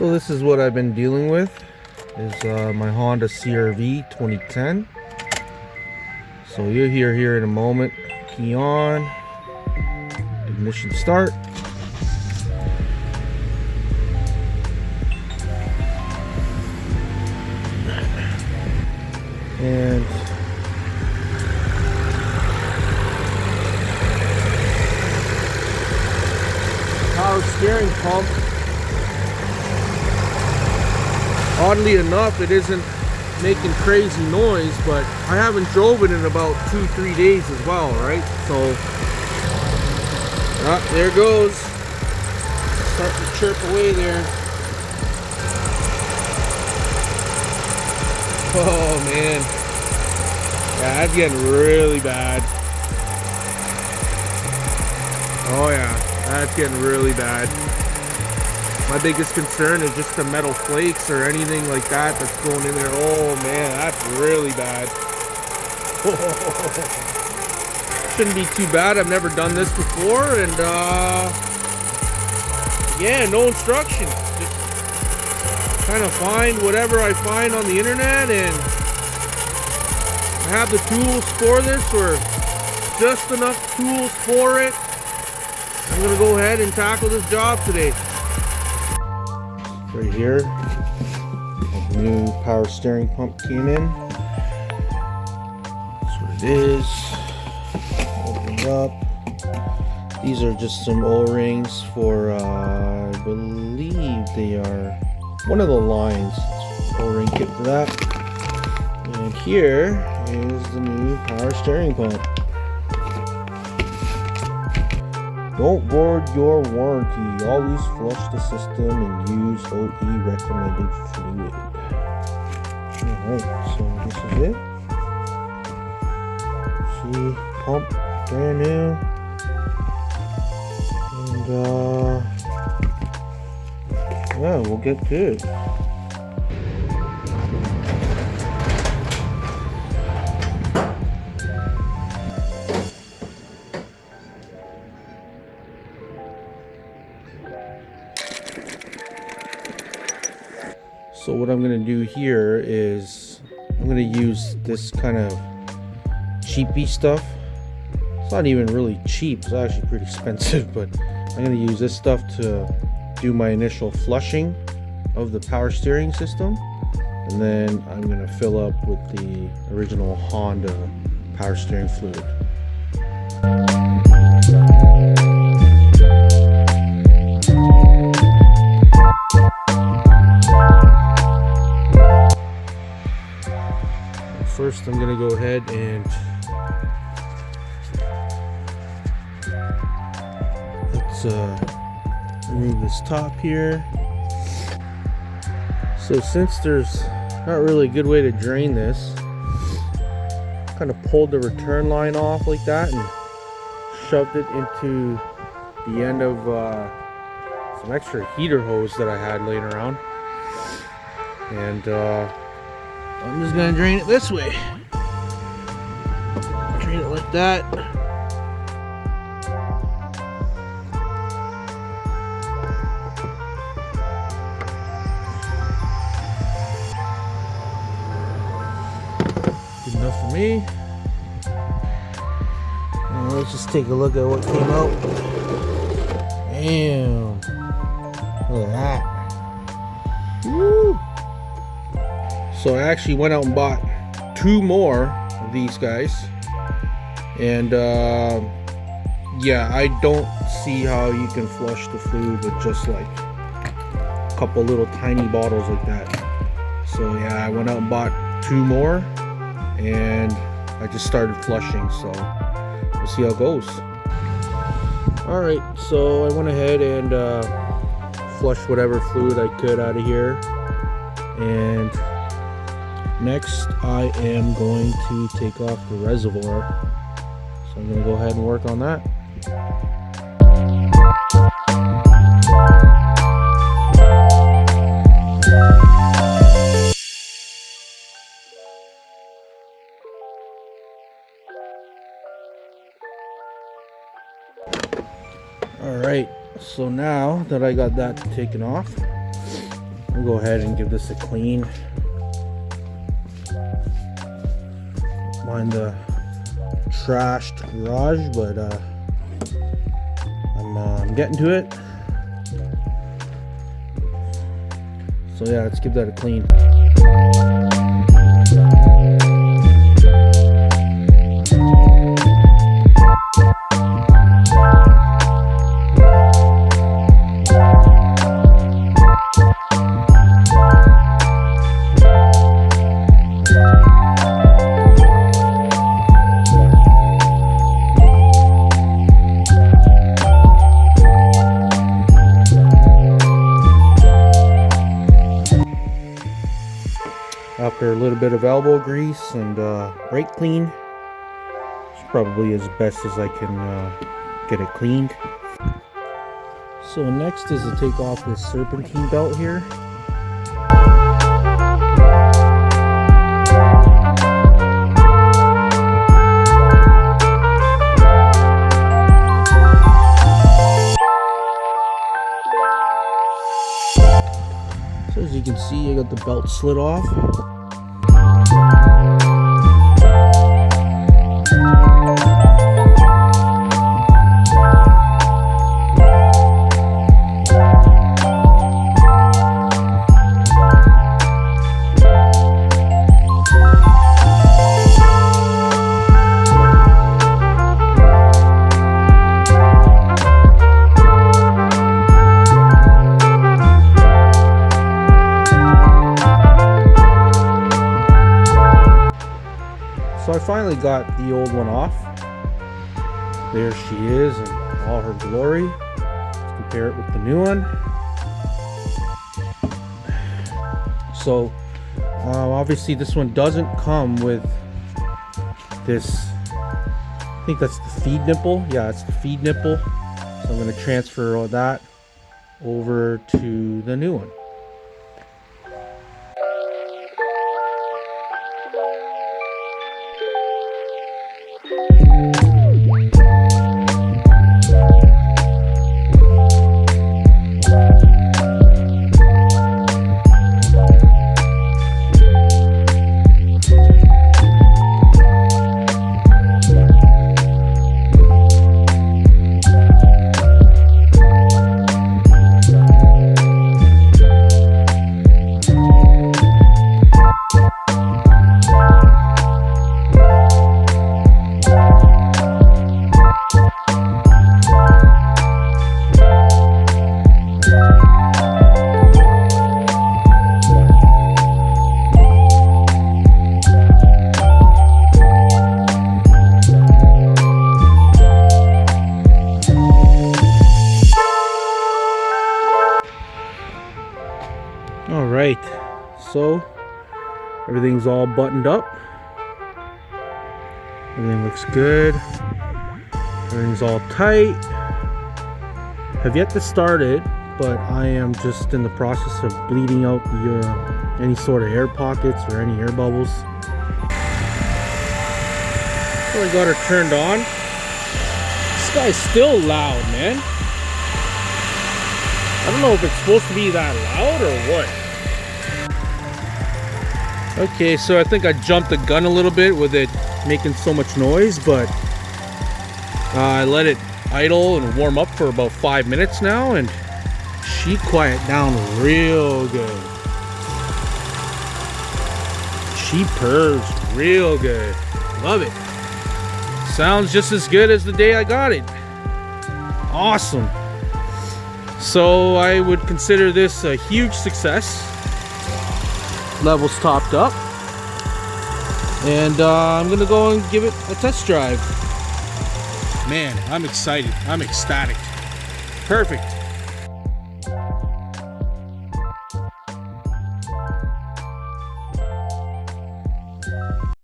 So this is what I've been dealing with, is my Honda CR-V 2010. So you'll hear here in a moment. Key on, ignition start. And power steering pump, oddly enough, it isn't making crazy noise, but I haven't drove it in about 2-3 days as well, right? So there it goes, starting to chirp away there. Oh man, yeah, that's getting really bad. Oh yeah, that's getting really bad. My biggest concern is just the metal flakes or anything like that that's going in there. Oh man, that's really bad. Shouldn't be too bad. I've never done this before, and yeah, no instructions. Just kind of find whatever I find on the internet, and I have the tools for this, or just enough tools for it. I'm gonna go ahead and tackle this job today. Right here, the new power steering pump came in. That's what it is. Open it up. These are just some O-rings for, I believe they are one of the lines. O-ring kit for that. And here is the new power steering pump. Don't void your warranty. Always flush the system and use OE recommended fluid. Alright, so this is it. See, pump, brand new. And yeah, we'll get to it. So what I'm going to do here is I'm going to use this kind of cheapy stuff. It's not even really cheap, it's actually pretty expensive, but I'm going to use this stuff to do my initial flushing of the power steering system, and then I'm going to fill up with the original Honda power steering fluid. First, I'm gonna go ahead and let's remove this top here. So since there's not really a good way to drain this, kind of pulled the return line off like that and shoved it into the end of some extra heater hose that I had laying around, and I'm just gonna drain it this way. Drain it like that. Good enough for me. Now let's just take a look at what came out. Damn. Look at that. Woo! So I actually went out and bought 2 more of these guys, and yeah, I don't see how you can flush the fluid with just like a couple little tiny bottles like that. So yeah, I went out and bought 2 more, and I just started flushing, so we'll see how it goes. Alright, so I went ahead and flushed whatever fluid I could out of here, and next, I am going to take off the reservoir, so I'm going to go ahead and work on that. Alright, so now that I got that taken off, I'll go ahead and give this a clean. Mind the trashed garage, but I'm getting to it. So yeah, let's give that a clean. After a little bit of elbow grease and brake clean, it's probably as best as I can get it cleaned. So next is to take off this serpentine belt here. So as you can see, I got the belt slid off. So I finally got the old one off. There she is in all her glory. Let's compare it with the new one. So obviously this one doesn't come with this, I think that's the feed nipple. Yeah, it's the feed nipple. So I'm going to transfer all that over to the new one. All right, so everything's all buttoned up. Everything looks good. Everything's all tight. Have yet to start it, but I am just in the process of bleeding out the any sort of air pockets or any air bubbles. So I got her turned on. This guy's still loud, man. I don't know if it's supposed to be that loud or what. Okay, so I think I jumped the gun a little bit with it making so much noise, but I let it idle and warm up for about 5 minutes now, and she quieted down real good. She purrs real good. Love it. Sounds just as good as the day I got it. Awesome. So I would consider this a huge success. Levels topped up, and I'm gonna go and give it a test drive. Man, I'm excited. I'm ecstatic. Perfect.